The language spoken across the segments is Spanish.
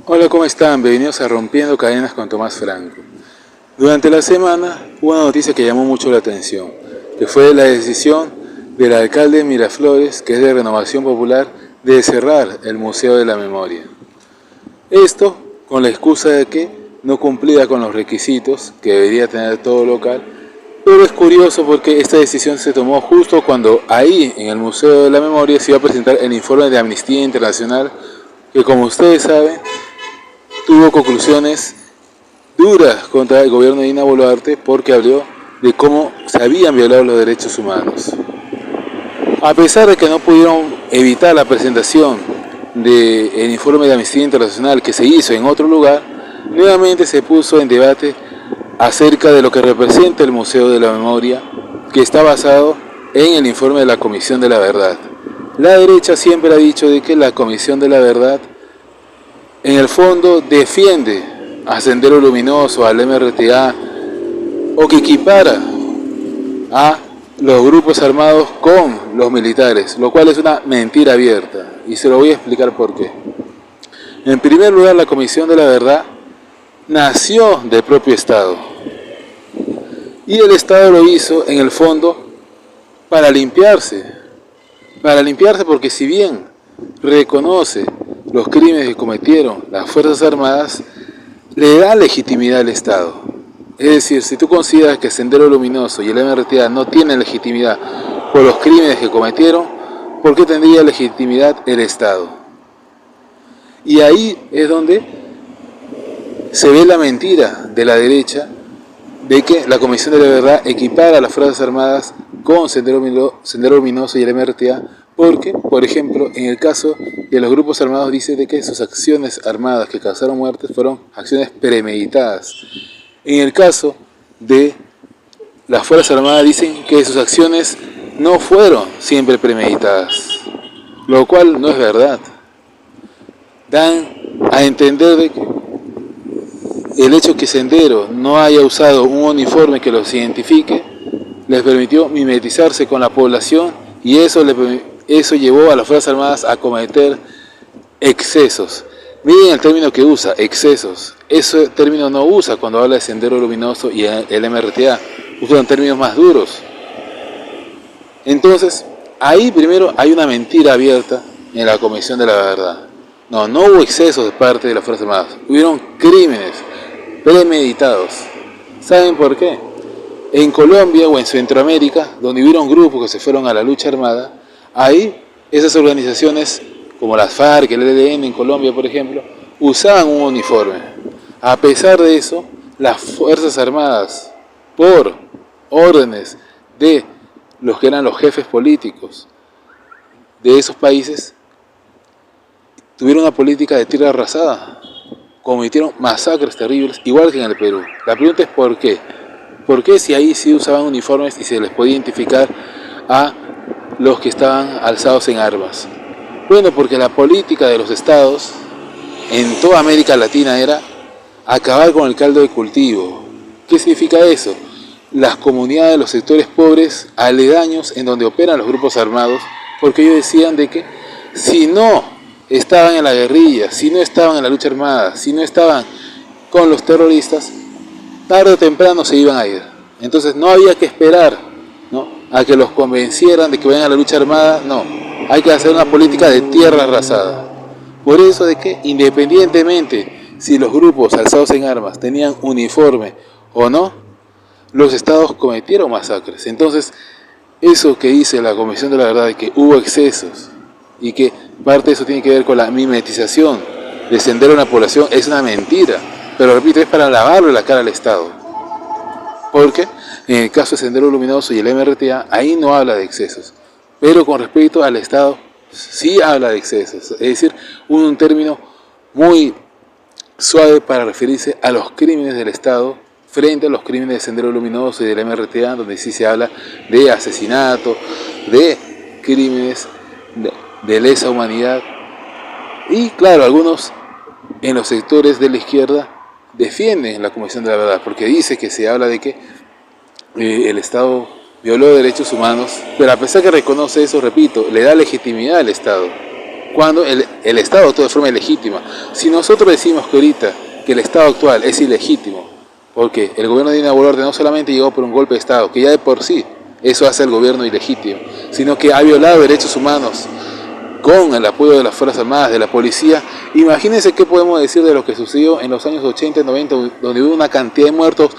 Hola, ¿cómo están? Bienvenidos a Rompiendo Cadenas con Tomás Franco. Durante la semana hubo una noticia que llamó mucho la atención, que fue la decisión del alcalde de Miraflores, que es de Renovación Popular, de cerrar el Museo de la Memoria. Esto con la excusa de que no cumplía con los requisitos que debería tener todo local, pero es curioso porque esta decisión se tomó justo cuando ahí, en el Museo de la Memoria, se iba a presentar el informe de Amnistía Internacional, que como ustedes saben, tuvo conclusiones duras contra el gobierno de Dina Boluarte porque habló de cómo se habían violado los derechos humanos. A pesar de que no pudieron evitar la presentación del informe de Amnistía Internacional que se hizo en otro lugar, nuevamente se puso en debate acerca de lo que representa el Museo de la Memoria, que está basado en el informe de la Comisión de la Verdad. La derecha siempre ha dicho de que la Comisión de la Verdad en el fondo defiende a Sendero Luminoso, al MRTA, o que equipara a los grupos armados con los militares, lo cual es una mentira abierta, y se lo voy a explicar por qué. En primer lugar, la Comisión de la Verdad nació del propio Estado, y el Estado lo hizo en el fondo para limpiarse porque si bien reconoce los crímenes que cometieron las Fuerzas Armadas, le da legitimidad al Estado. Es decir, si tú consideras que Sendero Luminoso y el MRTA no tienen legitimidad por los crímenes que cometieron, ¿por qué tendría legitimidad el Estado? Y ahí es donde se ve la mentira de la derecha de que la Comisión de la Verdad equipara a las Fuerzas Armadas con Sendero Luminoso y el MRTA, porque, por ejemplo, en el caso de los grupos armados dice de que sus acciones armadas que causaron muertes fueron acciones premeditadas. En el caso de las Fuerzas Armadas dicen que sus acciones no fueron siempre premeditadas, lo cual no es verdad. Dan a entender de que el hecho que Sendero no haya usado un uniforme que los identifique les permitió mimetizarse con la población y eso llevó a las Fuerzas Armadas a cometer excesos. Miren el término que usa, excesos. Ese término no usa cuando habla de Sendero Luminoso y el MRTA. Usan términos más duros. Entonces, ahí primero hay una mentira abierta en la Comisión de la Verdad. No hubo excesos de parte de las Fuerzas Armadas. Hubieron crímenes premeditados. ¿Saben por qué? En Colombia o en Centroamérica, donde hubieron grupos que se fueron a la lucha armada, ahí esas organizaciones como las FARC, el ELN en Colombia, por ejemplo, usaban un uniforme. A pesar de eso, las Fuerzas Armadas, por órdenes de los que eran los jefes políticos de esos países, tuvieron una política de tierra arrasada, cometieron masacres terribles, igual que en el Perú. La pregunta es ¿por qué? ¿Por qué si ahí sí usaban uniformes y se les podía identificar a los que estaban alzados en armas? Bueno, porque la política de los estados en toda América Latina era acabar con el caldo de cultivo. ¿Qué significa eso? Las comunidades de los sectores pobres aledaños en donde operan los grupos armados, porque ellos decían de que si no estaban en la guerrilla, si no estaban en la lucha armada, si no estaban con los terroristas, tarde o temprano se iban a ir. Entonces no había que esperar, ¿no?, a que los convencieran de que vayan a la lucha armada. No, hay que hacer una política de tierra arrasada. Por eso de que independientemente si los grupos alzados en armas tenían uniforme o no, los estados cometieron masacres. Entonces eso que dice la Comisión de la Verdad de que hubo excesos y que parte de eso tiene que ver con la mimetización de Sendero a una población es una mentira. Pero repito, es para lavarle la cara al Estado. Porque en el caso de Sendero Luminoso y el MRTA, ahí no habla de excesos. Pero con respecto al Estado, sí habla de excesos. Es decir, un término muy suave para referirse a los crímenes del Estado frente a los crímenes de Sendero Luminoso y del MRTA, donde sí se habla de asesinato, de crímenes de lesa humanidad. Y claro, algunos en los sectores de la izquierda defienden la Comisión de la Verdad, porque dice que se habla de que el Estado violó derechos humanos, pero a pesar que reconoce eso, repito, le da legitimidad al Estado. cuando el Estado actúa de forma ilegítima. Si nosotros decimos que ahorita que el Estado actual es ilegítimo, porque el gobierno de Dina Boluarte no solamente llegó por un golpe de Estado, que ya de por sí eso hace al gobierno ilegítimo, sino que ha violado derechos humanos con el apoyo de las Fuerzas Armadas, de la policía. Imagínense qué podemos decir de lo que sucedió en los años 80 y 90, donde hubo una cantidad de muertos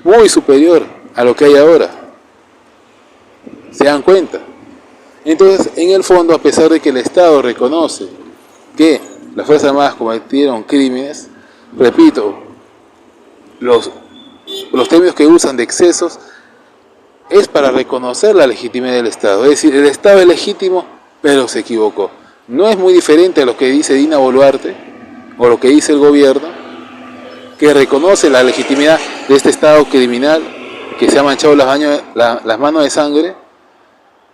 muy superior a lo que hay ahora. ¿Se dan cuenta? Entonces, en el fondo, a pesar de que el Estado reconoce que las Fuerzas Armadas cometieron crímenes, repito, los términos que usan de excesos es para reconocer la legitimidad del Estado. Es decir, el Estado es legítimo, pero se equivocó. No es muy diferente a lo que dice Dina Boluarte o lo que dice el gobierno, que reconoce la legitimidad de este Estado criminal que se ha manchado las manos de sangre,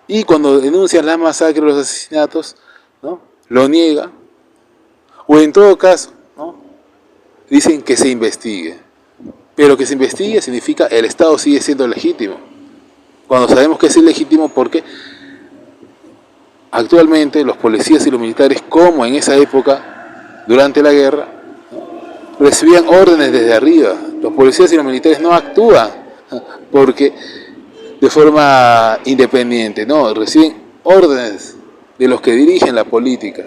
y cuando denuncian las masacres, los asesinatos, ¿no?, lo niega, o en todo caso, ¿no?, dicen que se investigue. Pero que se investigue significa el Estado sigue siendo legítimo, cuando sabemos que es ilegítimo porque actualmente los policías y los militares, como en esa época, durante la guerra, ¿no?, recibían órdenes desde arriba. Los policías y los militares no actúan porque de forma independiente, no, reciben órdenes de los que dirigen la política,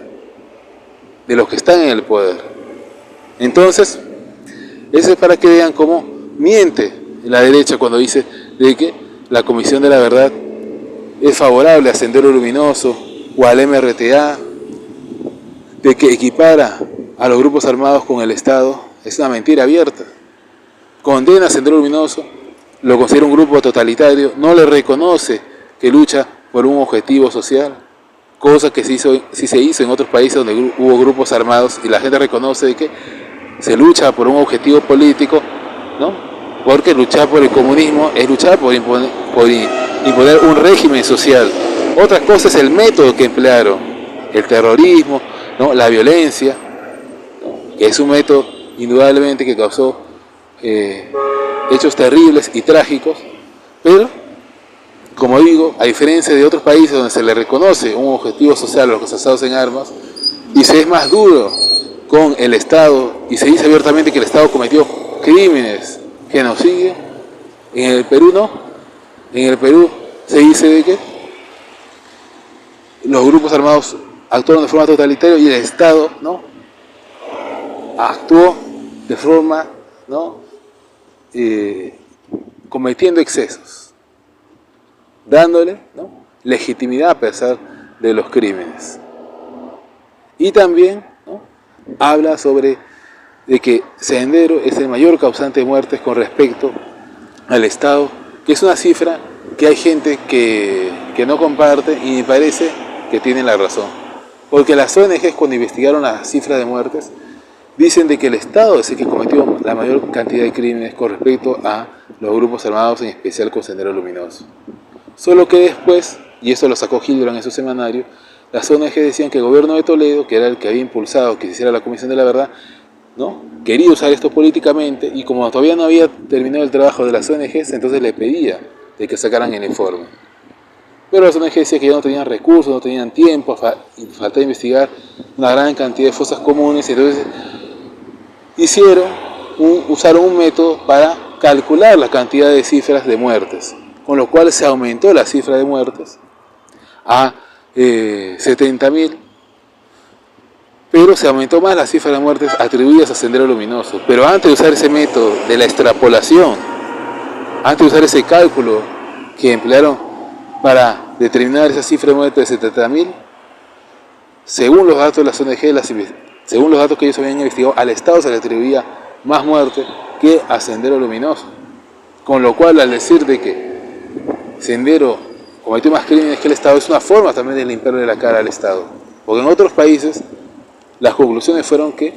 de los que están en el poder. Entonces, eso es para que vean cómo miente la derecha cuando dice de que la Comisión de la Verdad es favorable a Sendero Luminoso o al MRTA, de que equipara a los grupos armados con el Estado. Es una mentira abierta. Condena a Sendero Luminoso, lo considera un grupo totalitario, no le reconoce que lucha por un objetivo social, cosa que sí se hizo en otros países donde hubo grupos armados y la gente reconoce de que se lucha por un objetivo político, ¿no? Porque luchar por el comunismo es luchar por imponer un régimen social. Otra cosa es el método que emplearon, el terrorismo, ¿no?, la violencia, ¿no?, que es un método indudablemente que causó hechos terribles y trágicos, pero, como digo, a diferencia de otros países donde se le reconoce un objetivo social a los alzados en armas y se es más duro con el Estado y se dice abiertamente que el Estado cometió crímenes, genocidio, en el Perú no. En el Perú se dice de que los grupos armados actuaron de forma totalitaria y el Estado, ¿no?, actuó de forma, ¿no?, cometiendo excesos, dándole, ¿no?, legitimidad a pesar de los crímenes. Y también, ¿no?, habla sobre de que Sendero es el mayor causante de muertes con respecto al Estado, que es una cifra que hay gente que no comparte y me parece que tienen la razón. Porque las ONGs, cuando investigaron las cifras de muertes, dicen de que el Estado es el que cometió la mayor cantidad de crímenes con respecto a los grupos armados, en especial con Sendero Luminoso. Solo que después, y eso lo sacó Hildebrand en su semanario, las ONG decían que el gobierno de Toledo, que era el que había impulsado que se hiciera la Comisión de la Verdad, ¿no?, quería usar esto políticamente, y como todavía no había terminado el trabajo de las ONGs, entonces le pedía de que sacaran el informe. Pero las ONG decían que ya no tenían recursos, no tenían tiempo, faltaba investigar una gran cantidad de fosas comunes, y entonces usaron un método para calcular la cantidad de cifras de muertes, con lo cual se aumentó la cifra de muertes a 70.000, pero se aumentó más la cifra de muertes atribuidas a Sendero Luminoso. Pero antes de usar ese método de la extrapolación, antes de usar ese cálculo que emplearon para determinar esa cifra de muertes de 70.000, según los datos de las ONG, según los datos que ellos habían investigado, al Estado se le atribuía más muerte que a Sendero Luminoso. Con lo cual, al decir de que Sendero cometió más crímenes que el Estado, es una forma también de limpiarle la cara al Estado. Porque en otros países las conclusiones fueron que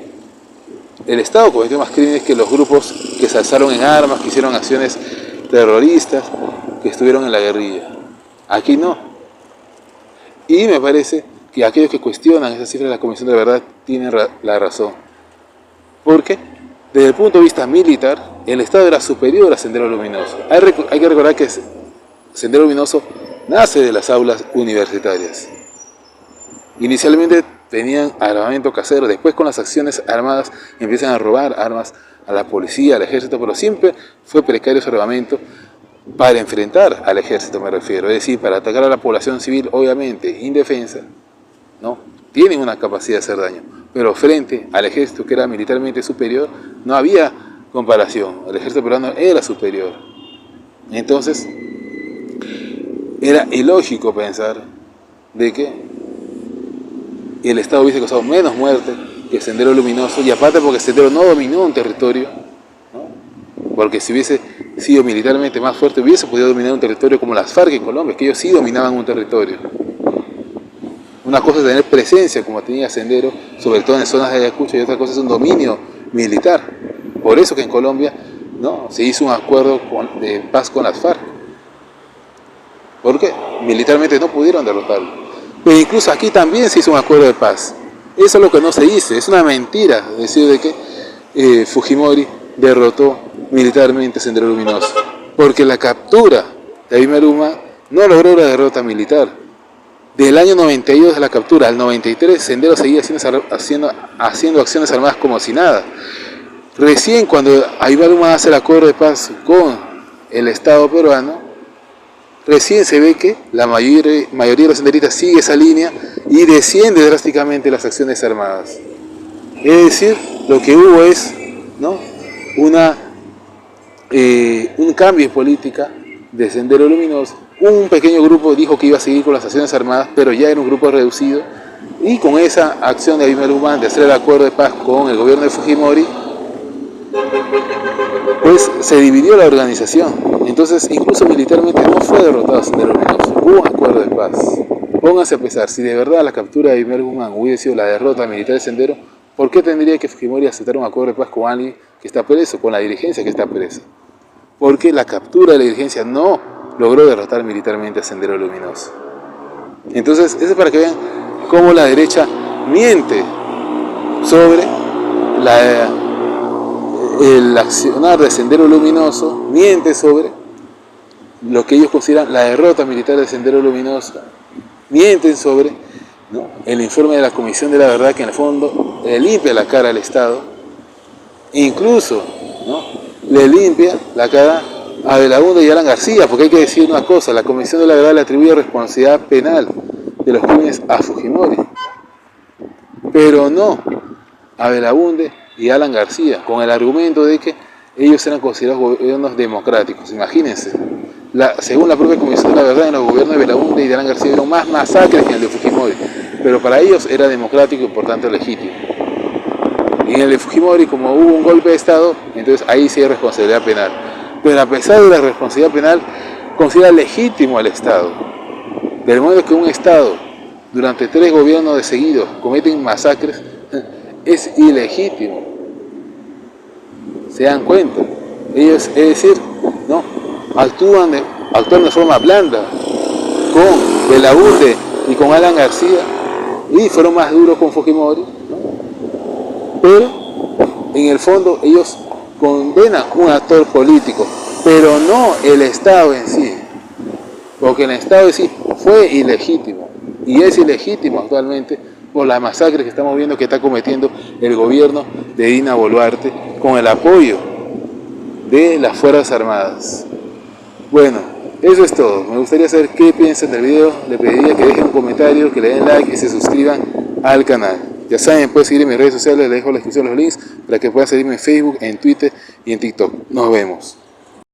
el Estado cometió más crímenes que los grupos que se alzaron en armas, que hicieron acciones terroristas, que estuvieron en la guerrilla. Aquí no. Y me parece que aquellos que cuestionan esa cifra de la Comisión de la Verdad tienen la razón. Porque desde el punto de vista militar, el Estado era superior a Sendero Luminoso. Hay que recordar que Sendero Luminoso nace de las aulas universitarias. Inicialmente tenían armamento casero. Después con las acciones armadas empiezan a robar armas a la policía, al ejército, pero siempre fue precario ese armamento para enfrentar al ejército, me refiero, es decir, para atacar a la población civil, obviamente, indefensa, ¿no? Tienen una capacidad de hacer daño, pero frente al ejército que era militarmente superior, no había comparación, el ejército peruano era superior. Entonces, era ilógico pensar de que el Estado hubiese causado menos muerte que el Sendero Luminoso, y aparte porque el Sendero no dominó un territorio, ¿no? Porque si hubiese sido militarmente más fuerte, hubiese podido dominar un territorio como las FARC en Colombia, que ellos sí dominaban un territorio. Una cosa es tener presencia, como tenía Sendero, sobre todo en zonas de Ayacucho, y otra cosa es un dominio militar. Por eso que en Colombia, ¿no?, se hizo un acuerdo de paz con las FARC. Porque militarmente no pudieron derrotarlo. Pero incluso aquí también se hizo un acuerdo de paz. Eso es lo que no se dice, es una mentira decir de que Fujimori derrotó militarmente Sendero Luminoso. Porque la captura de Abimeluma no logró la derrota militar. Del año 92 de la captura al 93, Sendero seguía haciendo acciones armadas como si nada. Recién cuando Abimeluma hace el acuerdo de paz con el Estado peruano, recién se ve que la mayoría de los senderistas sigue esa línea y desciende drásticamente las acciones armadas. Es decir, lo que hubo es, ¿no?, un cambio de política de Sendero Luminoso. Un pequeño grupo dijo que iba a seguir con las acciones armadas, pero ya era un grupo reducido, y con esa acción de Abimeluma de hacer el acuerdo de paz con el gobierno de Fujimori, pues se dividió la organización. Entonces, incluso militarmente no fue derrotado Sendero Luminoso, hubo un acuerdo de paz. Pónganse a pensar, si de verdad la captura de Abimeluma hubiese sido la derrota militar de Sendero, ¿por qué tendría que Fujimori aceptar un acuerdo de paz con alguien que está preso, con la dirigencia que está presa? Porque la captura de la dirigencia no logró derrotar militarmente a Sendero Luminoso. Entonces, eso es para que vean cómo la derecha miente sobre el accionar de Sendero Luminoso, miente sobre lo que ellos consideran la derrota militar de Sendero Luminoso, mienten sobre, ¿no?, el informe de la Comisión de la Verdad, que en el fondo le limpia la cara al Estado, incluso, ¿no?, le limpia la cara a Belaunde y Alan García, porque hay que decir una cosa, la Comisión de la Verdad le atribuye responsabilidad penal de los crímenes a Fujimori, pero no a Belaunde y Alan García, con el argumento de que ellos eran considerados gobiernos democráticos. Imagínense, según la propia Comisión de la Verdad, en los gobiernos de Belaunde y de Alan García hubieron más masacres que en el de Fujimori, pero para ellos era democrático y por tanto legítimo. Y en el de Fujimori, como hubo un golpe de Estado, entonces ahí sí hay responsabilidad penal. Pero a pesar de la responsabilidad penal, considera legítimo al Estado. Del modo que un Estado, durante 3 gobiernos de seguidos, cometen masacres, es ilegítimo. ¿Se dan cuenta? Ellos, es decir, ¿no?, actúan de forma blanda con Belaunde y con Alan García, y fueron más duros con Fujimori, ¿no?, pero en el fondo ellos condenan un actor político, pero no el Estado en sí, porque el Estado en sí fue ilegítimo y es ilegítimo actualmente por las masacres que estamos viendo que está cometiendo el gobierno de Dina Boluarte con el apoyo de las Fuerzas Armadas. Bueno, eso es todo. Me gustaría saber qué piensan del video. Le pediría que dejen un comentario, que le den like y se suscriban al canal. Ya saben, pueden seguir en mis redes sociales, les dejo en la descripción los links para que puedan seguirme en Facebook, en Twitter y en TikTok. Nos vemos.